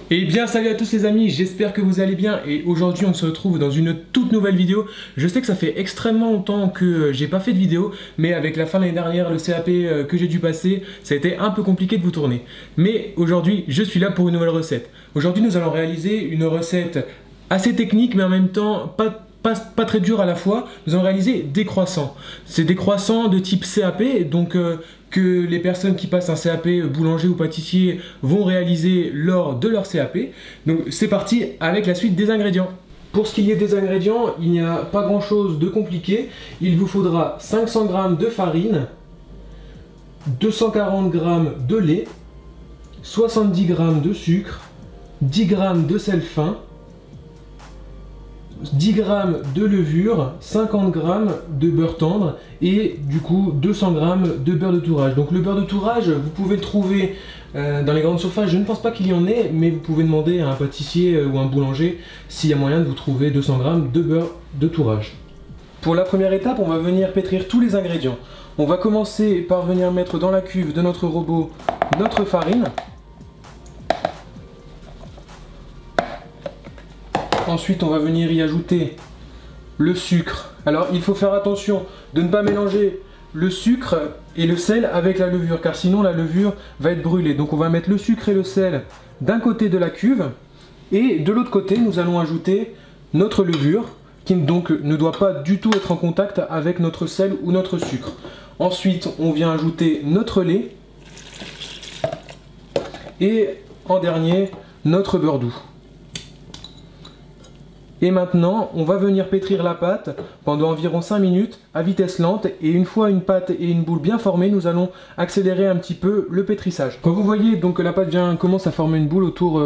Et bien salut à tous les amis, j'espère que vous allez bien et aujourd'hui on se retrouve dans une toute nouvelle vidéo. Je sais que ça fait extrêmement longtemps que j'ai pas fait de vidéo, mais avec la fin de l'année dernière, le CAP que j'ai dû passer, ça a été un peu compliqué de vous tourner. Mais aujourd'hui je suis là pour une nouvelle recette. Aujourd'hui nous allons réaliser une recette assez technique mais en même temps pas très dur à la fois. Nous allons réaliser des croissants. C'est des croissants de type CAP, donc que les personnes qui passent un CAP boulanger ou pâtissier vont réaliser lors de leur CAP. Donc c'est parti avec la suite des ingrédients. Pour ce qui est des ingrédients, il n'y a pas grand chose de compliqué. Il vous faudra 500 g de farine, 240 g de lait, 70 g de sucre, 10 g de sel fin, 10 g de levure, 50 g de beurre tendre et du coup 200 g de beurre de tourage. Donc le beurre de tourage, vous pouvez le trouver dans les grandes surfaces. Je ne pense pas qu'il y en ait, mais vous pouvez demander à un pâtissier ou un boulanger s'il y a moyen de vous trouver 200 g de beurre de tourage. Pour la première étape, on va venir pétrir tous les ingrédients. On va commencer par venir mettre dans la cuve de notre robot notre farine. Ensuite, on va venir y ajouter le sucre. Alors, il faut faire attention de ne pas mélanger le sucre et le sel avec la levure, car sinon la levure va être brûlée. Donc, on va mettre le sucre et le sel d'un côté de la cuve, et de l'autre côté, nous allons ajouter notre levure, qui donc ne doit pas du tout être en contact avec notre sel ou notre sucre. Ensuite, on vient ajouter notre lait, et en dernier, notre beurre doux. Et maintenant, on va venir pétrir la pâte pendant environ 5 minutes à vitesse lente. Et une fois une pâte et une boule bien formées, nous allons accélérer un petit peu le pétrissage. Quand vous voyez donc que la pâte commence à former une boule autour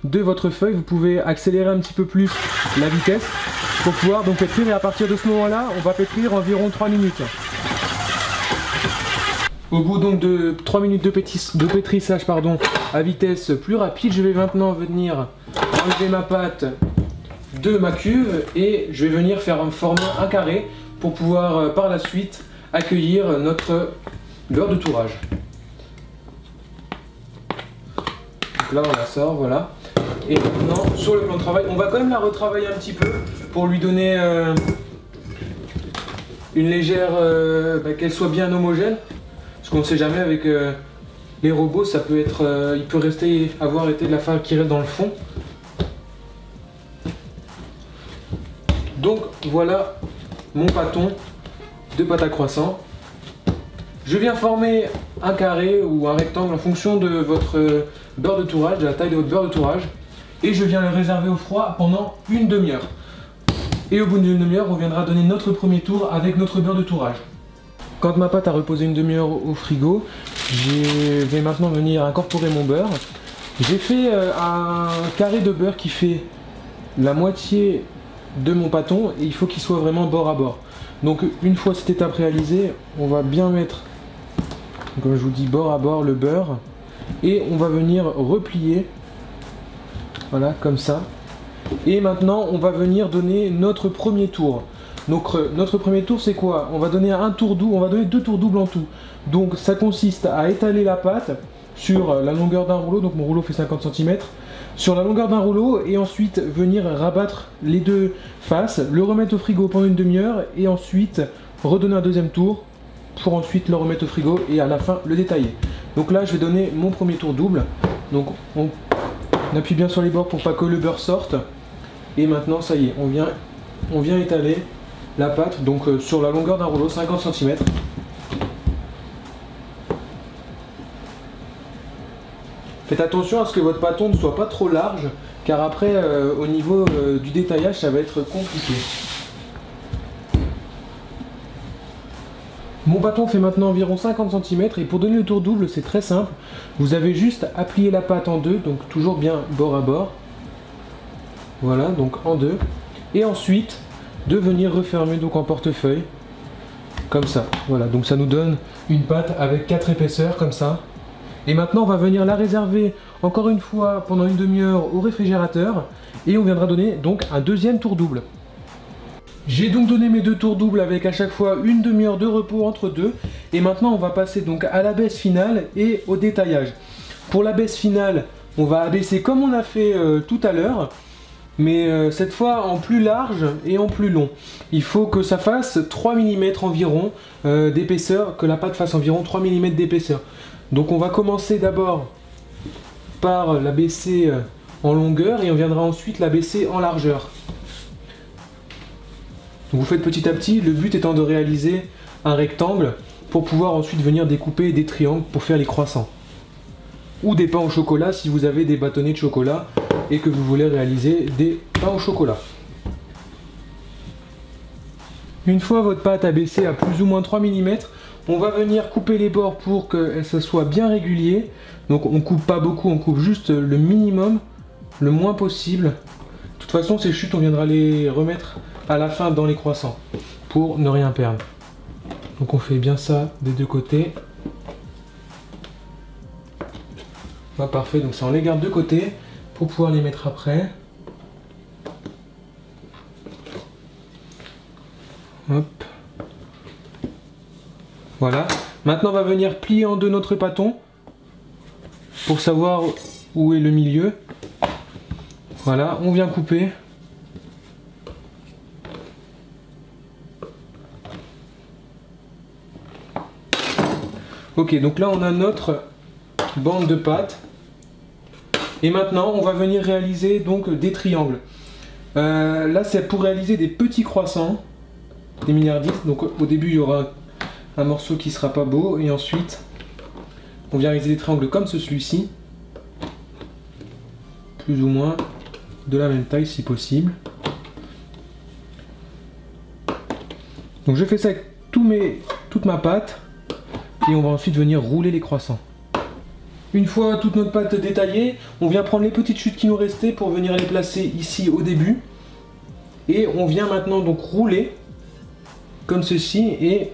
de votre feuille, vous pouvez accélérer un petit peu plus la vitesse pour pouvoir donc pétrir. Et à partir de ce moment-là, on va pétrir environ 3 minutes. Au bout donc de 3 minutes de pétrissage à vitesse plus rapide, je vais maintenant venir enlever ma pâte de ma cuve et je vais venir former un carré pour pouvoir par la suite accueillir notre beurre de tourage. Donc là on la sort, voilà. Et maintenant sur le plan de travail, on va quand même la retravailler un petit peu pour lui donner une légère, qu'elle soit bien homogène, parce qu'on ne sait jamais avec les robots, ça peut être, il peut avoir été de la farine qui reste dans le fond. Donc voilà mon pâton de pâte à croissant. Je viens former un carré ou un rectangle en fonction de votre beurre de tourage, de la taille de votre beurre de tourage. Et je viens le réserver au froid pendant une demi-heure. Et au bout d'une demi-heure, on viendra donner notre premier tour avec notre beurre de tourage. Quand ma pâte a reposé une demi-heure au frigo, je vais maintenant venir incorporer mon beurre. J'ai fait un carré de beurre qui fait la moitié de mon pâton et il faut qu'il soit vraiment bord à bord. Donc une fois cette étape réalisée, on va bien mettre, comme je vous dis, bord à bord le beurre et on va venir replier, voilà, comme ça. Et maintenant on va venir donner notre premier tour. Donc notre premier tour c'est quoi? On va donner un tour double, on va donner 2 tours doubles en tout. Donc ça consiste à étaler la pâte sur la longueur d'un rouleau, donc mon rouleau fait 50 cm, sur la longueur d'un rouleau et ensuite venir rabattre les deux faces, le remettre au frigo pendant une demi-heure et ensuite redonner un deuxième tour pour ensuite le remettre au frigo et à la fin le détailler. Donc là je vais donner mon premier tour double, donc on appuie bien sur les bords pour pas que le beurre sorte et maintenant ça y est, on vient étaler la pâte donc sur la longueur d'un rouleau, 50 cm. Faites attention à ce que votre pâton ne soit pas trop large, car après, au niveau du détaillage, ça va être compliqué. Mon bâton fait maintenant environ 50 cm, et pour donner le tour double, c'est très simple. Vous avez juste à plier la pâte en deux, donc toujours bien bord à bord. Voilà, donc en deux. Et ensuite, de venir refermer donc en portefeuille, comme ça. Voilà, donc ça nous donne une pâte avec 4 épaisseurs, comme ça. Et maintenant on va venir la réserver encore une fois pendant une demi-heure au réfrigérateur et on viendra donner donc un deuxième tour double. J'ai donc donné mes 2 tours doubles avec à chaque fois une demi-heure de repos entre deux et maintenant on va passer donc à la baisse finale et au détaillage. Pour la baisse finale, on va abaisser comme on a fait tout à l'heure, mais cette fois en plus large et en plus long. Il faut que ça fasse 3 mm environ d'épaisseur, que la pâte fasse environ 3 mm d'épaisseur. Donc on va commencer d'abord par l'abaisser en longueur et on viendra ensuite l'abaisser en largeur. Donc vous faites petit à petit, le but étant de réaliser un rectangle pour pouvoir ensuite venir découper des triangles pour faire les croissants. Ou des pains au chocolat si vous avez des bâtonnets de chocolat et que vous voulez réaliser des pains au chocolat. Une fois votre pâte abaissée à plus ou moins 3 mm, on va venir couper les bords pour que ça soit bien régulier. Donc on coupe pas beaucoup, on coupe juste le minimum, le moins possible. De toute façon ces chutes on viendra les remettre à la fin dans les croissants pour ne rien perdre. Donc on fait bien ça des deux côtés. Ah, parfait, donc ça on les garde de côté pour pouvoir les mettre après. Hop. Voilà. Maintenant on va venir plier en deux notre pâton pour savoir où est le milieu. Voilà, on vient couper. Ok, donc là on a notre bande de pâte. Et maintenant, on va venir réaliser donc des triangles. Là, c'est pour réaliser des petits croissants, des milliardistes. Donc au début, il y aura un morceau qui sera pas beau. Et ensuite, on vient réaliser des triangles comme celui-ci. Plus ou moins de la même taille si possible. Donc je fais ça avec toute ma pâte. Et on va ensuite venir rouler les croissants. Une fois toute notre pâte détaillée, on vient prendre les petites chutes qui nous restaient pour venir les placer ici au début. Et on vient maintenant donc rouler comme ceci et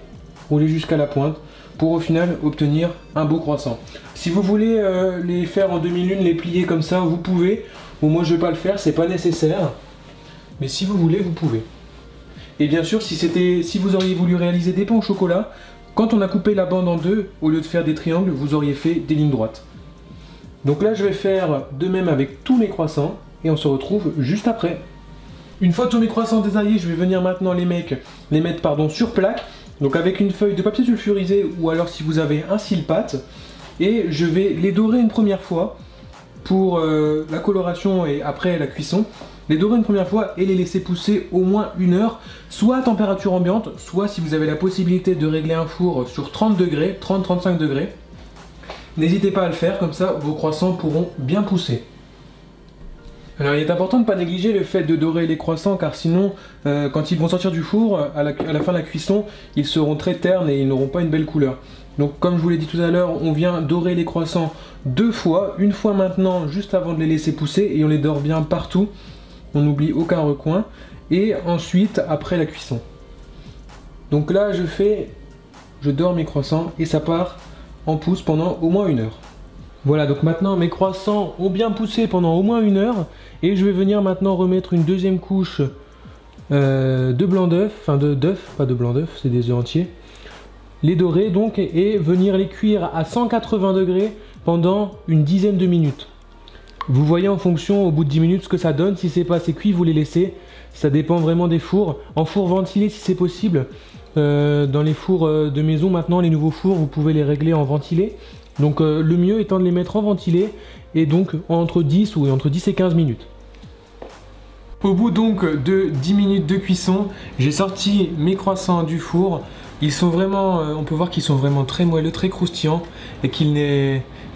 rouler jusqu'à la pointe pour au final obtenir un beau croissant. Si vous voulez les faire en demi-lune, les plier comme ça, vous pouvez. Ou moi je ne vais pas le faire, c'est pas nécessaire. Mais si vous voulez, vous pouvez. Et bien sûr, si vous auriez voulu réaliser des pains au chocolat, quand on a coupé la bande en deux, au lieu de faire des triangles, vous auriez fait des lignes droites. Donc là, je vais faire de même avec tous mes croissants et on se retrouve juste après. Une fois tous mes croissants détaillés, je vais venir maintenant les mettre sur plaque. Donc avec une feuille de papier sulfurisé ou alors si vous avez un cile-pâte. Et je vais les dorer une première fois pour la coloration et après la cuisson. Les dorer une première fois et les laisser pousser au moins 1 heure, soit à température ambiante, soit si vous avez la possibilité de régler un four sur 30 degrés, 30-35 degrés. N'hésitez pas à le faire, comme ça vos croissants pourront bien pousser. Alors il est important de ne pas négliger le fait de dorer les croissants car sinon quand ils vont sortir du four, à la fin de la cuisson, ils seront très ternes et ils n'auront pas une belle couleur. Donc comme je vous l'ai dit tout à l'heure, on vient dorer les croissants 2 fois, une fois maintenant juste avant de les laisser pousser et on les dore bien partout. On n'oublie aucun recoin et ensuite après la cuisson. Donc là je dore mes croissants et ça part en pousse pendant au moins 1 heure. Voilà, donc maintenant mes croissants ont bien poussé pendant au moins 1 heure et je vais venir maintenant remettre une deuxième couche de blanc d'œuf, enfin d'œuf, pas de blanc d'œuf, c'est des œufs entiers. Les dorer donc et venir les cuire à 180 degrés pendant une dizaine de minutes. Vous voyez en fonction au bout de 10 minutes ce que ça donne. Si c'est pas assez cuit, vous les laissez. Ça dépend vraiment des fours. En four ventilé si c'est possible. Dans les fours de maison maintenant, les nouveaux fours, vous pouvez les régler en ventilé. Donc le mieux étant de les mettre en ventilé et donc entre 10 et 15 minutes. Au bout donc de 10 minutes de cuisson, j'ai sorti mes croissants du four. Ils sont vraiment, on peut voir qu'ils sont vraiment très moelleux, très croustillants et qu'ils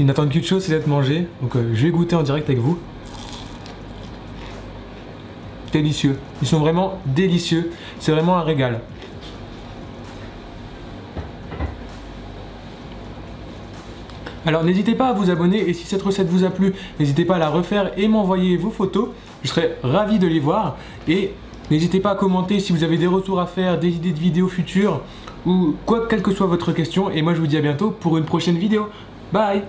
n'attendent qu'une chose, c'est d'être mangés. Donc je vais goûter en direct avec vous. Délicieux. Ils sont vraiment délicieux. C'est vraiment un régal. Alors n'hésitez pas à vous abonner et si cette recette vous a plu, n'hésitez pas à la refaire et m'envoyer vos photos. Je serai ravi de les voir et n'hésitez pas à commenter si vous avez des retours à faire, des idées de vidéos futures ou quelle que soit votre question. Et moi je vous dis à bientôt pour une prochaine vidéo. Bye!